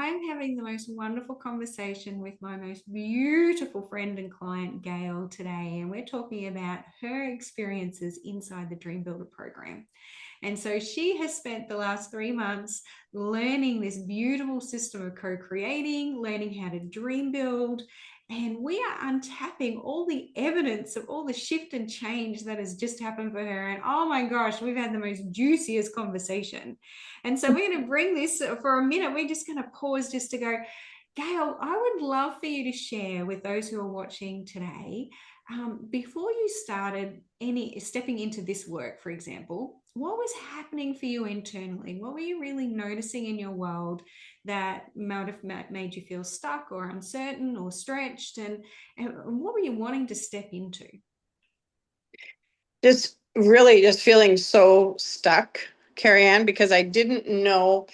I'm having the most wonderful conversation with my most beautiful friend and client, Gail, today. And we're talking about her experiences inside the Dream Builder program. And so she has spent the last 3 months learning this beautiful system of co creating, learning how to dream build. And we are untapping all the evidence of all the shift and change that has just happened for her. And oh my gosh, we've had the most juiciest conversation. And so we're going to bring this for a minute. We're just going to pause just to go, Gail, I would love for you to share with those who are watching today, before you started any stepping into this work, for example, what was happening for you internally? What were you really noticing in your world that might have made you feel stuck or uncertain or stretched? And what were you wanting to step into? Just really just feeling so stuck, Carrie Ann, because I didn't know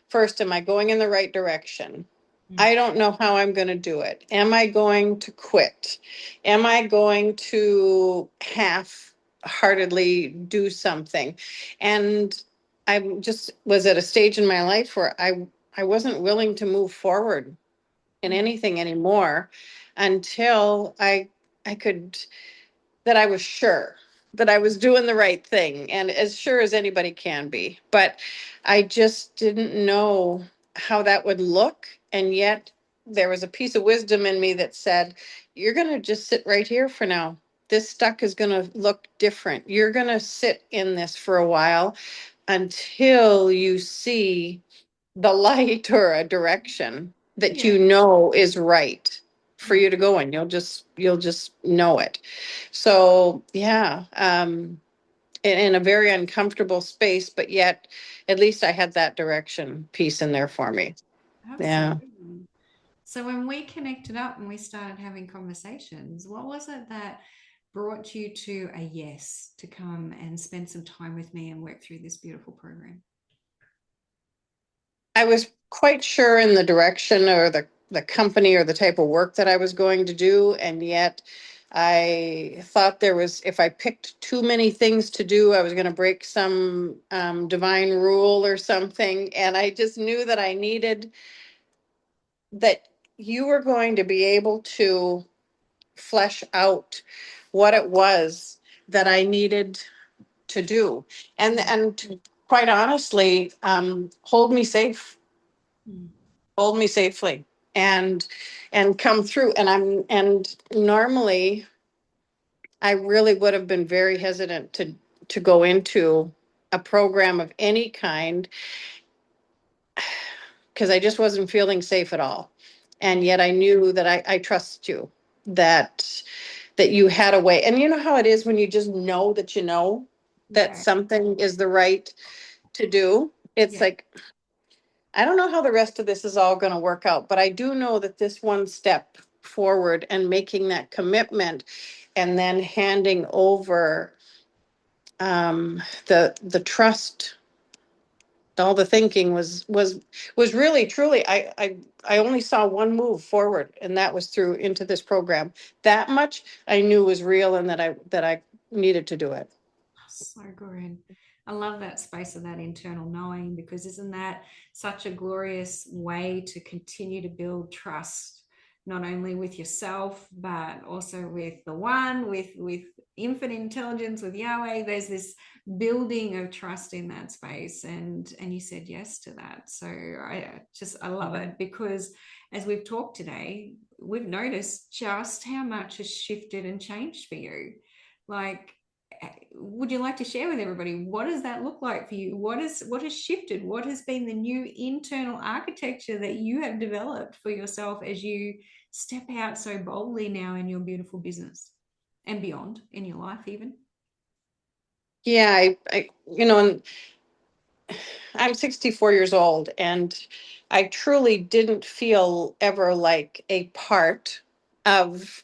first, am I going in the right direction? Mm. I don't know how I'm going to do it. Am I going to quit? Am I going to half-heartedly do something? And I just was at a stage in my life where I wasn't willing to move forward in Mm. anything anymore until I could that I was sure that I was doing the right thing and as sure as anybody can be. But I just didn't know how that would look. And yet there was a piece of wisdom in me that said, you're going to just sit right here for now. This stuck is going to look different. You're going to sit in this for a while until you see the light or a direction that Yeah. you know is right for Yeah. you to go in. You'll just know it. So yeah, in a very uncomfortable space, but yet at least I had that direction piece in there for me. Yeah. Absolutely. So when we connected up and we started having conversations, what was it that brought you to a yes to come and spend some time with me and work through this beautiful program? I was quite sure in the direction or the company or the type of work that I was going to do. And yet I thought there was, if I picked too many things to do, I was going to break some divine rule or something. And I just knew that I needed that you were going to be able to flesh out what it was that I needed to do. And to, quite honestly, hold me safe, Mm. hold me safely and come through. And normally I really would have been very hesitant to go into a program of any kind because I just wasn't feeling safe at all. And Yeah. yet I knew that I trust you, that you had a way. And you know how it is when you just know that you know that Yeah. something is the right to do. It's Yeah. like, I don't know how the rest of this is all going to work out, but I do know that this one step forward and making that commitment and then handing over the trust, all the thinking was really truly I only saw one move forward, and that was through into this program. That much I knew was real and that I needed to do it. So good. I love that space of that internal knowing, because isn't that such a glorious way to continue to build trust, not only with yourself, but also with the one, with infinite intelligence, with Yahweh. There's this building of trust in that space. And you said yes to that. So I love it, because as we've talked today, we've noticed just how much has shifted and changed for you. Like, would you like to share with everybody, what does that look like for you? What has shifted? What has been the new internal architecture that you have developed for yourself as you step out so boldly now in your beautiful business and beyond in your life even? Yeah, I and I'm 64 years old, and I truly didn't feel ever like a part of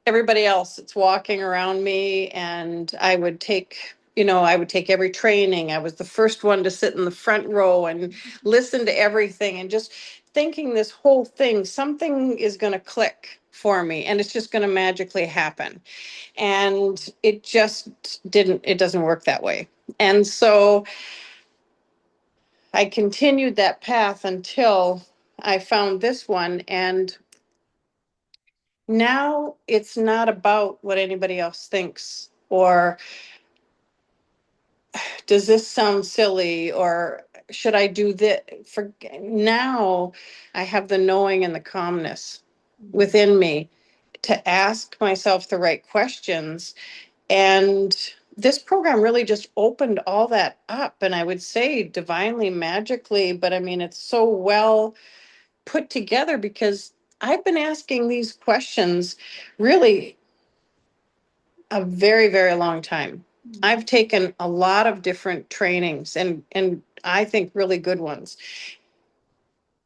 everybody else that's walking around me. And I would take every training. I was the first one to sit in the front row and listen to everything, and just thinking this whole thing, something is going to click for me and it's just going to magically happen. And it doesn't work that way. And so I continued that path until I found this one, and now it's not about what anybody else thinks, or does this sound silly, or should I do this? For now, I have the knowing and the calmness Mm. within me to ask myself the right questions. And this program really just opened all that up. And I would say divinely, magically, but I mean, it's so well put together because I've been asking these questions really a very, very long time. Mm. I've taken a lot of different trainings, and I think really good ones.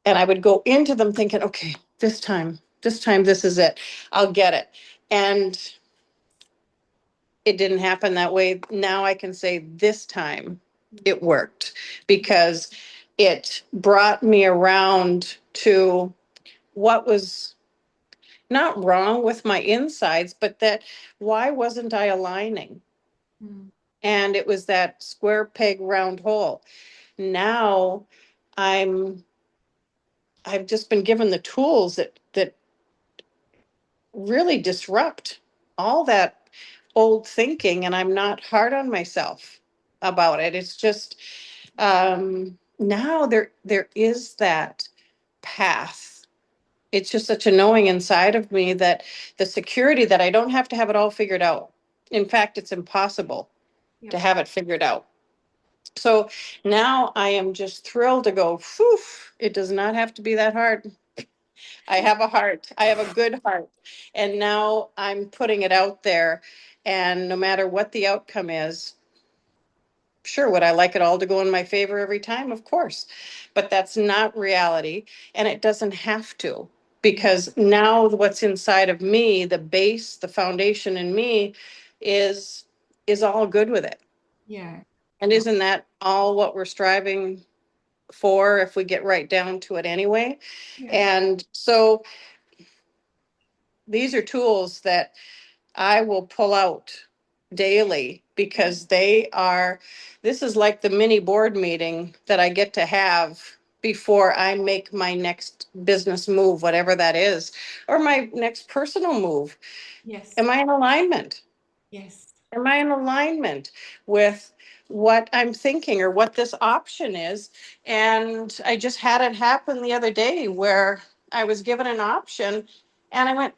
And I would go into them thinking, okay, this time, this is it. I'll get it. And it didn't happen that way. Now I can say this time it worked because it brought me around to what was not wrong with my insides, but that why wasn't I aligning? Mm. And it was that square peg round hole. Now I'm I've just been given the tools that really disrupt all that old thinking, and I'm not hard on myself about it. It's just now there is that path. It's just such a knowing inside of me that the security that I don't have to have it all figured out. In fact, it's impossible to Yep. have it figured out. So now I am just thrilled to go, whew, it does not have to be that hard. I have a heart. I have a good heart. And now I'm putting it out there. And no matter what the outcome is, sure, would I like it all to go in my favor every time? Of course. But that's not reality. And it doesn't have to, because now what's inside of me, the base, the foundation in me is is all good with it. Yeah. And isn't that all what we're striving for if we get right down to it anyway? Yeah. And so these are tools that I will pull out daily because this is like the mini board meeting that I get to have before I make my next business move, whatever that is, or my next personal move. Yes. Am I in alignment? Yes. Am I in alignment with what I'm thinking or what this option is? And I just had it happen the other day where I was given an option and I went,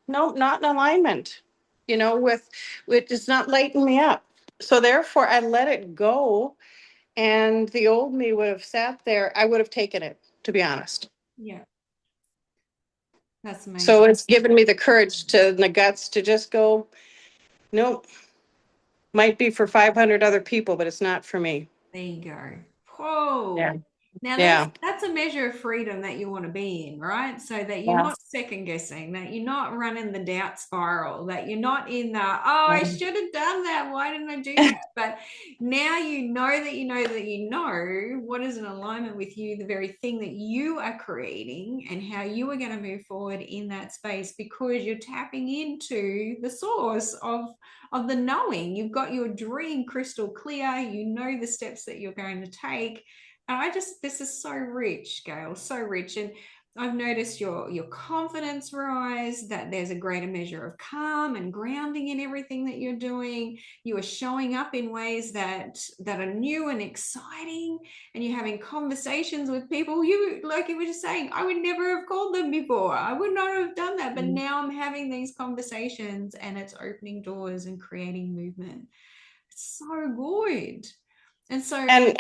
no, not in alignment, with it's not lighting me up. So therefore, I let it go. And the old me would have sat there, I would have taken it, to be honest. Yeah. That's So amazing. it's given me the courage to, the guts to just go, nope, might be for 500 other people, but it's not for me. There you go. Yeah. Whoa. Now that's Yeah. that's a measure of freedom that you want to be in, right? So that you're Yeah. not second guessing, that you're not running the doubt spiral, that you're not in the, oh, I Yeah. should have done that. Why didn't I do that? But now you know that you know that you know what is in alignment with you, the very thing that you are creating and how you are going to move forward in that space because you're tapping into the source of the knowing. You've got your dream crystal clear. You know the steps that you're going to take. And this is so rich, Gail, so rich. And I've noticed your confidence rise, that there's a greater measure of calm and grounding in everything that you're doing. You are showing up in ways that are new and exciting, and you're having conversations with people. You, like you were just saying, I would never have called them before. I would not have done that. But now I'm having these conversations and it's opening doors and creating movement. It's so good. And so, And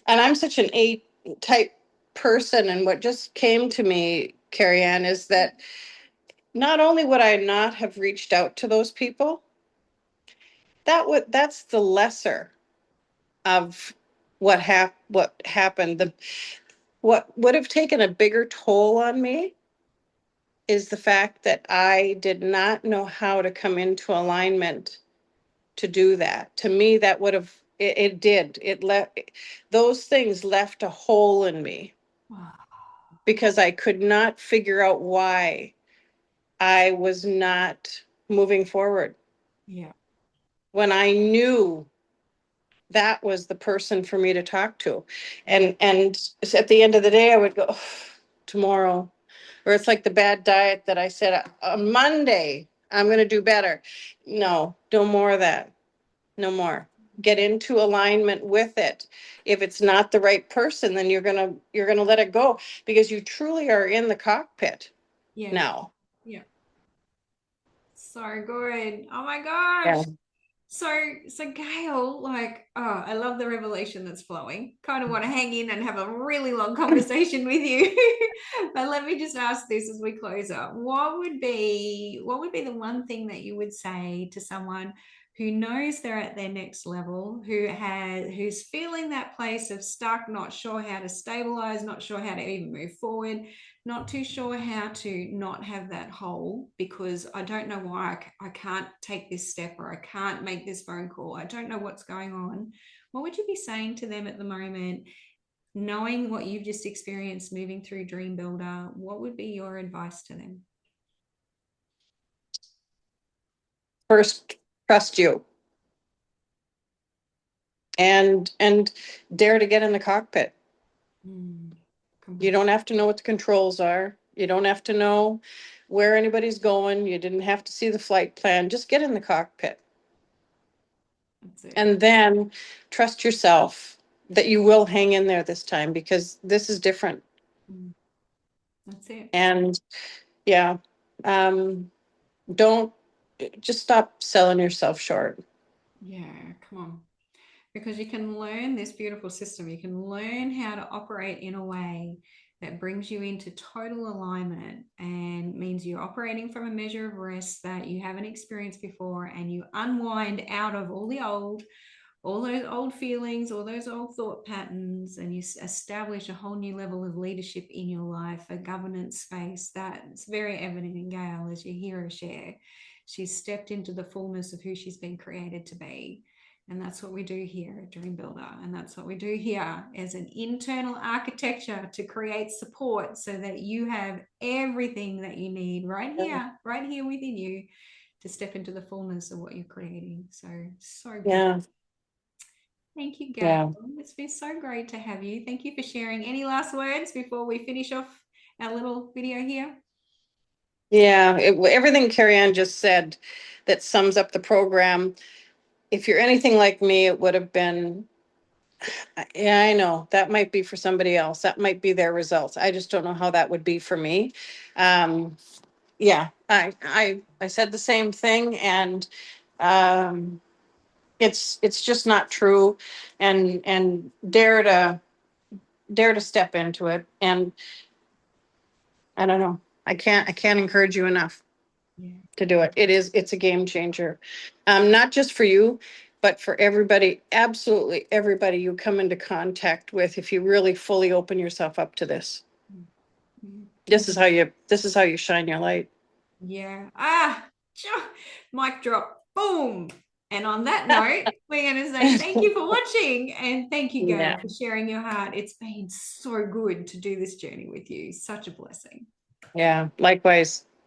I'm such an A type person, and what just came to me, Carrie Ann, is that not only would I not have reached out to those people, that's the lesser of what happened. What would have taken a bigger toll on me is the fact that I did not know how to come into alignment to do that. To me, that would have it did. It left those things left a hole in me wow, because I could not figure out why I was not moving forward yeah, when I knew that was the person for me to talk to. yeah, And at the end of the day, I would go, tomorrow. Or it's like the bad diet that I said on Monday, I'm going to do better. No, no more of that. No more. Get into alignment with it. If it's not the right person, then you're gonna let it go because you truly are in the cockpit Yeah. now. Yeah. So good. Oh my Yeah. gosh. So Gail, like, oh, I love the revelation that's flowing. Kind of want to hang in and have a really long conversation with you. But let me just ask this as we close up. What would be the one thing that you would say to someone who knows they're at their next level, who's feeling that place of stuck, not sure how to stabilize, not sure how to even move forward, not too sure how to not have that hole because I don't know why I can't take this step or I can't make this phone call. I don't know what's going on. What would you be saying to them at the moment, knowing what you've just experienced moving through Dream Builder? What would be your advice to them? First, trust you and dare to get in the cockpit. Mm, come You on. don't have to know what the controls are. You don't have to know where anybody's going. You didn't have to see the flight plan. Just get in the cockpit. That's it. And then trust yourself that you will hang in there this time because this is different. Mm, that's it. And yeah, um, don't just stop selling yourself short. Yeah, come on. Because you can learn this beautiful system. You can learn how to operate in a way that brings you into total alignment and means you're operating from a measure of rest that you haven't experienced before, and you unwind out of all those old feelings, all those old thought patterns, and you establish a whole new level of leadership in your life, a governance space that's very evident in Gail as you hear her share. She's stepped into the fullness of who she's been created to be. And that's what we do here at Dream Builder. And that's what we do here as an internal architecture to create support so that you have everything that you need right here within you to step into the fullness of what you're creating. So, so good. Yeah, Thank you, Gail. yeah, It's been so great to have you. Thank you for sharing. Any last words before we finish off our little video here? yeah. Everything Carrie Ann just said that sums up the program. If you're anything like me, it would have been, yeah, I know that might be for somebody else. That might be their results. I just don't know how that would be for me. Um, yeah, I said the same thing, and um, it's just not true. And dare to step into it. And I don't know. I can't encourage you enough Yeah. to do it. It's a game changer. Not just for you, but for everybody, absolutely everybody you come into contact with if you really fully open yourself up to this. Mm. This is how you shine your light. Yeah. Mic drop. Boom. And on that note, we're going to say thank you for watching and thank you, Yeah. Gail, for sharing your heart. It's been so good to do this journey with you. Such a blessing. Yeah. Likewise.